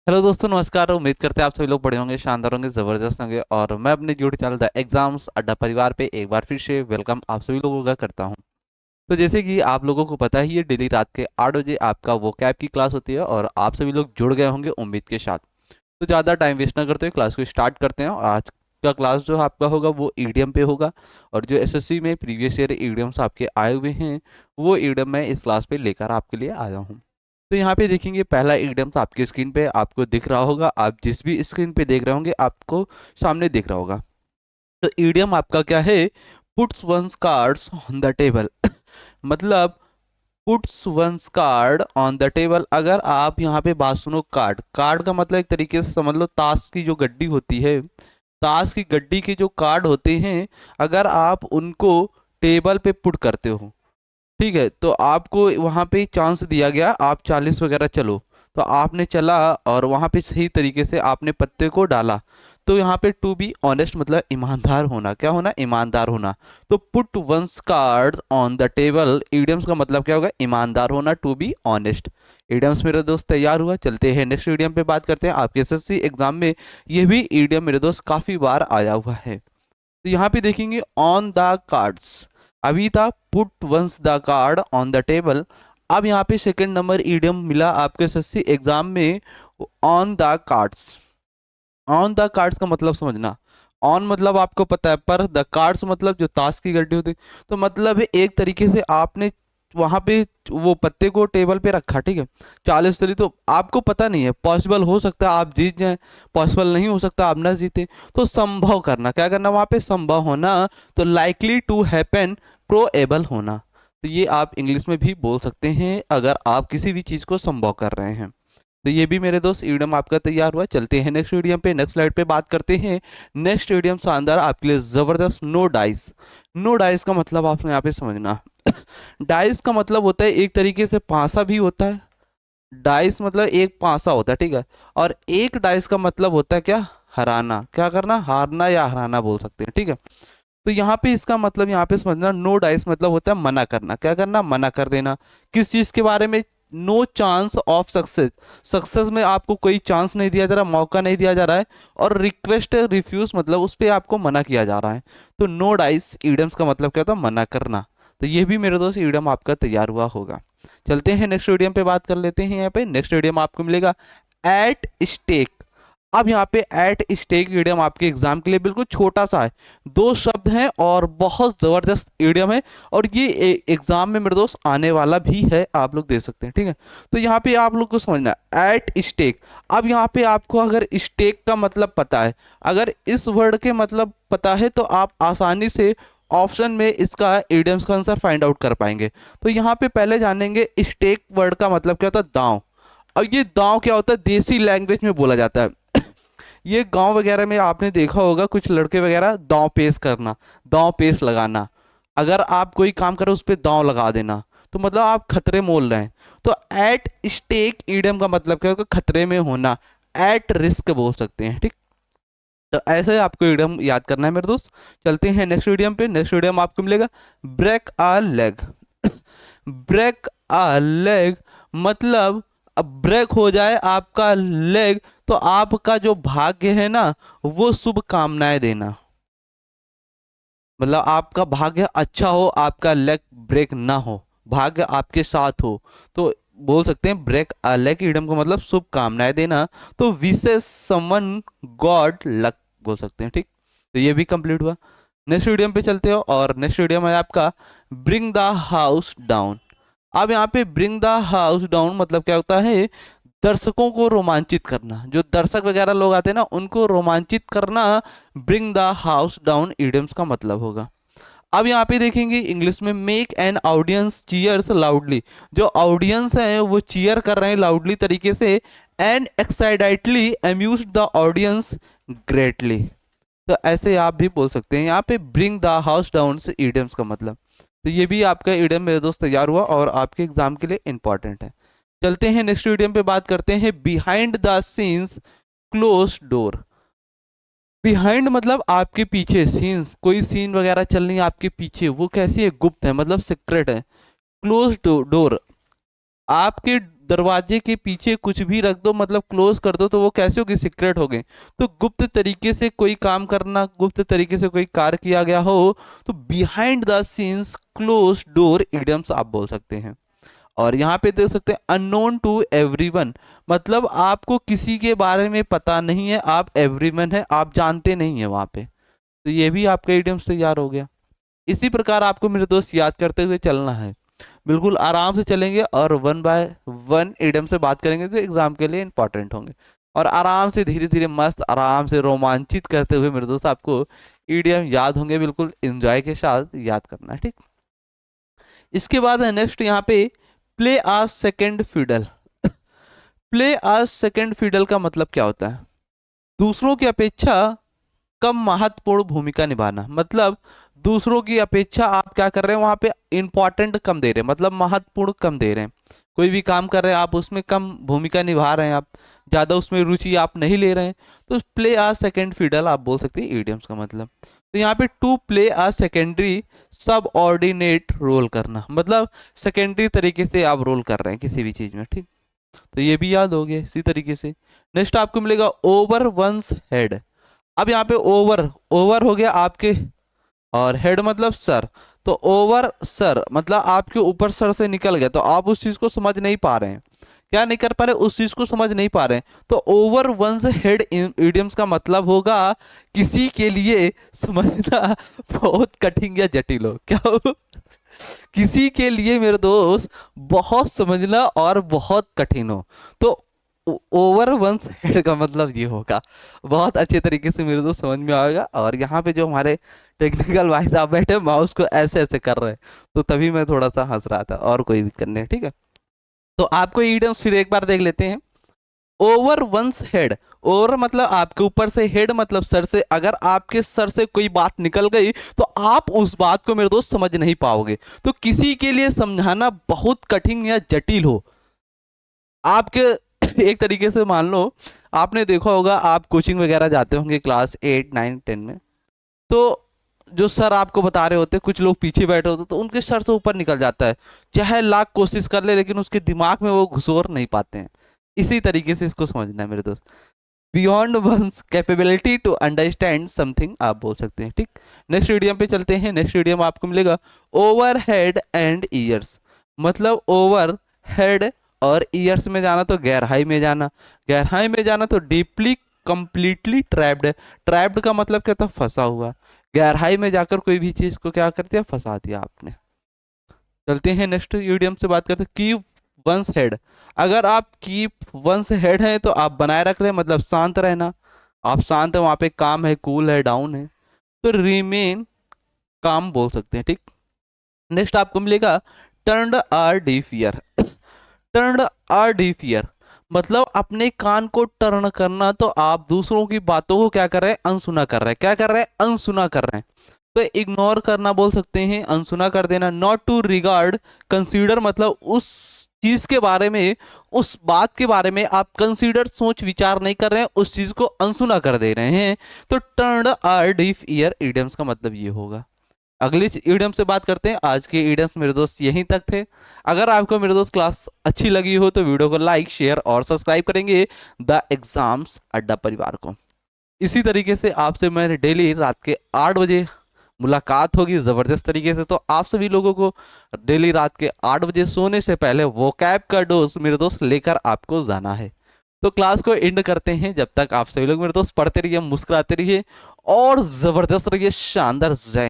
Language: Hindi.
हेलो दोस्तों, नमस्कार। उम्मीद करते हैं आप सभी लोग बढ़िया होंगे, शानदार होंगे, ज़बरदस्त होंगे। और मैं अपने यूट्यूब चैनल द एग्जाम्स अड्डा परिवार पे एक बार फिर से वेलकम आप सभी लोगों का करता हूं। तो जैसे कि आप लोगों को पता ही है, डेली रात के 8 बजे आपका वो कैब की क्लास होती है और आप सभी लोग जुड़ गए होंगे उम्मीद के साथ। तो ज़्यादा टाइम वेस्ट ना करते हुए क्लास को स्टार्ट करते हैं। और आज का क्लास जो आपका होगा वो ईडीएम पे होगा। और जो एसएससी में प्रीवियस ईयर ईडीएम्स आपके आए हुए हैं, वो ईडीएम मैं इस क्लास पे लेकर आपके लिए आया हूँ। तो यहाँ पे देखेंगे, पहला ईडीएम तो आपकी स्क्रीन पे आपको दिख रहा होगा। आप जिस भी स्क्रीन पे देख रहे होंगे आपको सामने दिख रहा होगा। तो ईडीएम आपका क्या है? Puts one's cards on the table. मतलब puts one's card on the table. अगर आप यहाँ पे बात सुनो, कार्ड कार्ड का मतलब एक तरीके से समझ लो ताश की जो गड्डी होती है, ताश की गड्डी के जो कार्ड होते हैं, अगर आप उनको टेबल पे पुट करते हो, ठीक है, तो आपको वहां पे चांस दिया गया, आप 40 वगैरह चलो, तो आपने चला और वहां पे सही तरीके से आपने पत्ते को डाला। तो यहाँ पे टू बी ऑनेस्ट मतलब ईमानदार होना, क्या होना? ईमानदार होना। तो put one's card on the table, idioms का मतलब क्या होगा? ईमानदार होना, टू बी ऑनेस्ट। इडियम्स मेरे दोस्त तैयार हुआ, चलते हैं नेक्स्ट इडियम पे बात करते हैं। आपके एसएससी एग्जाम में ये भी इडियम मेरे दोस्त काफी बार आया हुआ है। तो यहाँ पे देखेंगे ऑन द कार्ड्स, अभी था put one's the card on the table. अब यहाँ पे सेकंड नंबर ईडियम मिला आपके एसएससी एग्जाम में, on the cards. On the cards का मतलब समझना। ऑन मतलब आपको पता है, पर द कार्ड्स मतलब जो ताश की गड्डी होती है। तो मतलब है एक तरीके से आपने वहां पे वो पत्ते को टेबल पे रखा, ठीक है, 40 तरी। तो आपको पता नहीं है, पॉसिबल हो सकता है आप जीत जाएं, पॉसिबल नहीं हो सकता आप ना जीते। तो संभव करना, क्या करना वहां पे? संभव होना। तो लाइकली टू हैपन, प्रोएबल होना। तो ये आप इंग्लिश में भी बोल सकते हैं अगर आप किसी भी चीज को संभव कर रहे हैं। तो ये भी मेरे दोस्त ईडियम आपका तैयार हुआ। चलते हैं नेक्स्ट ईडियम पे, नेक्स्ट स्लाइड पे बात करते हैं। नेक्स्ट ईडियम शानदार आपके लिए जबरदस्त, नो डाइस। नो डाइस का मतलब आपने यहाँ पे समझना। डाइस का मतलब होता है एक तरीके से पासा भी होता है। डाइस मतलब एक पासा होता है, ठीक है। और एक डाइस का मतलब होता है क्या? हराना। क्या करना? हारना या हराना बोल सकते हैं, ठीक है। तो यहाँ पे इसका मतलब यहाँ पे समझना, नो डाइस मतलब होता है मना करना। क्या करना? मना कर देना। किस चीज के बारे में? No chance of success. Success में आपको कोई चांस नहीं दिया जा रहा, मौका नहीं दिया जा रहा है। और रिक्वेस्ट रिफ्यूज मतलब उस पर आपको मना किया जा रहा है। तो नो डाइस ईडम्स का मतलब क्या होता है? मना करना। तो ये भी मेरे दोस्त ईडम आपका तैयार हुआ होगा। चलते हैं नेक्स्ट ईडम पे बात कर लेते हैं। यहाँ पे नेक्स्ट ईडम आपको मिलेगा एट स्टेक। अब यहाँ पे एट स्टेक ईडियम आपके एग्जाम के लिए बिल्कुल छोटा सा है, दो शब्द हैं और बहुत जबरदस्त ईडियम है। और ये एग्जाम में मेरे दोस्त आने वाला भी है, आप लोग देख सकते हैं, ठीक है। तो यहाँ पे आप लोग को समझना है एट स्टेक। अब यहाँ पे आपको अगर स्टेक का मतलब पता है, अगर इस वर्ड के मतलब पता है, तो आप आसानी से ऑप्शन में इसका ईडियम्स का आंसर फाइंड आउट कर पाएंगे। तो यहाँ पे पहले जानेंगे स्टेक वर्ड का मतलब क्या होता है? दांव। और ये दांव क्या होता है? देसी लैंग्वेज में बोला जाता है। ये गांव वगैरह में आपने देखा होगा, कुछ लड़के वगैरह दांव पेश करना, दांव पेश लगाना। अगर आप कोई काम करो उस पर दांव लगा देना, तो मतलब आप खतरे मोल रहे हैं। तो एट स्टेक ईडम का मतलब क्या होगा? खतरे में होना, एट रिस्क बोल सकते हैं, ठीक। तो ऐसे ही आपको ईडम याद करना है मेरे दोस्त। चलते हैं नेक्स्ट ईडम पे। नेक्स्ट ईडम आपको मिलेगा ब्रेक आ लेग। ब्रेक आ लेग मतलब अब ब्रेक हो जाए आपका लेग, तो आपका जो भाग्य है ना, वो शुभ कामनाएं देना। मतलब आपका भाग्य अच्छा हो, आपका लेग ब्रेक ना हो, भाग्य आपके साथ हो। तो बोल सकते हैं ब्रेक अ लेग ईडम का मतलब शुभ कामनाएं देना। तो विशेष समन गॉड लक बोल सकते हैं, ठीक। तो ये भी कंप्लीट हुआ। नेक्स्ट ईडियम पे चलते हो और नेक्स्ट ईडियम है आपका ब्रिंग द हाउस डाउन। अब यहाँ पे ब्रिंग द हाउस डाउन मतलब क्या होता है? दर्शकों को रोमांचित करना, जो दर्शक वगैरह लोग आते हैं ना, उनको रोमांचित करना, bring the house down idioms का मतलब होगा। अब यहाँ पे देखेंगे इंग्लिश में make an audience cheers loudly. जो ऑडियंस है वो चीयर कर रहे हैं लाउडली तरीके से। And excitedly amuse the audience greatly. तो ऐसे आप भी बोल सकते हैं यहाँ पे ब्रिंग द हाउस डाउन से इडियम्स का मतलब। तो ये भी आपका इडियम मेरे दोस्त तैयार हुआ और आपके एग्जाम के लिए इंपॉर्टेंट है। चलते हैं नेक्स्ट वीडियो पे बात करते हैं behind the scenes close door. Behind मतलब आपके पीछे, सीन्स कोई सीन वगैरह चल रही है आपके पीछे, वो कैसी है? गुप्त है, मतलब सीक्रेट है। क्लोज डोर, आपके दरवाजे के पीछे कुछ भी रख दो, मतलब क्लोज कर दो, तो वो कैसे होगी, सीक्रेट हो गए। तो गुप्त तरीके से कोई काम करना, गुप्त तरीके से कोई कार्य किया गया हो, तो behind the scenes close door idioms आप बोल सकते हैं। और यहाँ पे देख सकते हैं अननोन टू एवरीवन, मतलब आपको किसी के बारे में पता नहीं है, आप एवरीवन है, आप जानते नहीं है वहां पे। तो ये भी आपका इडियम्स तैयार हो गया। इसी प्रकार आपको मेरे दोस्त याद करते हुए चलना है, बिल्कुल आराम से चलेंगे और वन बाय वन इडियम से बात करेंगे जो एग्जाम के लिए इंपॉर्टेंट होंगे। और आराम से धीरे धीरे मस्त आराम से रोमांचित करते हुए मेरे दोस्त आपको इडियम याद होंगे, बिल्कुल एंजॉय के साथ याद करना है, ठीक। इसके बाद है नेक्स्ट यहाँ पे प्ले आ सेकेंड फिडल। प्ले आ सेकेंड फिडल का मतलब क्या होता है, दूसरों की अपेक्षा कम महत्वपूर्ण भूमिका निभाना। मतलब दूसरों की अपेक्षा आप क्या कर रहे हैं वहां पे, इंपॉर्टेंट कम दे रहे हैं, मतलब महत्वपूर्ण कम दे रहे हैं। कोई भी काम कर रहे हैं आप, उसमें कम भूमिका निभा रहे हैं आप, ज्यादा उसमें रुचि आप नहीं ले रहे हैं, तो प्ले आ सेकेंड फिडल आप बोल सकते हैं इडियम्स का मतलब। तो यहाँ पे टू प्ले आ सेकेंडरी सब ऑर्डिनेट रोल करना, मतलब सेकेंडरी तरीके से आप रोल कर रहे हैं किसी भी चीज में, ठीक। तो ये भी याद हो गया इसी तरीके से। नेक्स्ट आपको मिलेगा ओवर वंस हेड। अब यहाँ पे ओवर, ओवर हो गया आपके, और हेड मतलब सर, तो ओवर सर मतलब आपके ऊपर सर से निकल गया, तो आप उस चीज को समझ नहीं पा रहे हैं, क्या नहीं कर पा रहे, उस चीज को समझ नहीं पा रहे हैं। तो ओवर वंस हेड इडियम्स का मतलब होगा किसी के लिए समझना बहुत कठिन या जटिल हो, क्या हो, किसी के लिए मेरे दोस्त बहुत समझना और बहुत कठिन हो, तो ओवर वंस हेड का मतलब ये होगा। बहुत अच्छे तरीके से मेरे दोस्त समझ में आएगा। और यहाँ पे जो हमारे टेक्निकल भाई साहब बैठे माउस को ऐसे ऐसे कर रहे हैं, तो तभी मैं थोड़ा सा हंस रहा था, और कोई भी करने, ठीक है। तो आपको इडियम्स फिर एक बार देख लेते हैं। ओवर वंस हेड, ओवर मतलब आपके ऊपर से, हेड मतलब सर से। अगर आपके सर से कोई बात निकल गई तो आप उस बात को मेरे दोस्त समझ नहीं पाओगे। तो किसी के लिए समझाना बहुत कठिन या जटिल हो, आपके एक तरीके से मान लो, आपने देखा होगा आप कोचिंग वगैरह जाते होंगे क्लास 8 9 10 में, तो जो सर आपको बता रहे होते, कुछ लोग पीछे बैठे होते, तो उनके सर से ऊपर निकल जाता है, चाहे लाख कोशिश कर ले, लेकिन उसके दिमाग में वो घुसोर नहीं पाते हैं। इसी तरीके से इसको समझना है मेरे दोस्त, beyond one's capability to understand something आप बोल सकते हैं, ठीक। नेक्स्ट इडियम पे चलते हैं। नेक्स्ट इडियम आपको मिलेगा ओवर हेड एंड ईयर्स। मतलब ओवर हेड और ईयर्स में जाना तो गहराई में जाना, गहराई में जाना तो डीपली कंप्लीटली ट्रैप्ड। ट्रैप्ड का मतलब क्या था, फंसा हुआ। गहराई में जाकर कोई भी चीज को क्या कर दिया, फंसा दिया आपने। चलते हैं नेक्स्ट इडियम से बात करते हैं कीप वंस हेड। अगर आप कीप वंस हेड हैं तो आप बनाए रख रहे हैं, मतलब शांत रहना, आप शांत है, वहां पे काम है, कूल है, डाउन है, तो रिमेन काम बोल सकते हैं, ठीक। नेक्स्ट आपको मिलेगा turned a deaf ear. Turned a deaf ear मतलब अपने कान को टर्न करना, तो आप दूसरों की बातों को क्या कर रहे हैं, अनसुना कर रहे हैं, क्या कर रहे हैं, अनसुना कर रहे हैं। तो इग्नोर करना बोल सकते हैं, अनसुना कर देना। नॉट टू रिगार्ड कंसीडर मतलब उस चीज के बारे में, उस बात के बारे में आप कंसीडर सोच विचार नहीं कर रहे हैं, उस चीज को अनसुना कर दे रहे हैं। तो turned a deaf ear idioms का मतलब ये होगा। अगली इडियम से बात करते हैं। आज के इडियम्स मेरे दोस्त यहीं तक थे। अगर आपको मेरे दोस्त क्लास अच्छी लगी हो तो वीडियो को लाइक शेयर और सब्सक्राइब करेंगे द एग्जाम्स अड्डा परिवार को। इसी तरीके से आपसे मैं डेली रात के 8 बजे मुलाकात होगी जबरदस्त तरीके से। तो आप सभी लोगों को डेली रात के 8 बजे सोने से पहले वोकैब का डोज मेरे दोस्त लेकर आपको जाना है। तो क्लास को एंड करते हैं। जब तक आप सभी लोग मेरे दोस्त पढ़ते रहिए, मुस्कुराते रहिए और जबरदस्त रहिए, शानदार जय।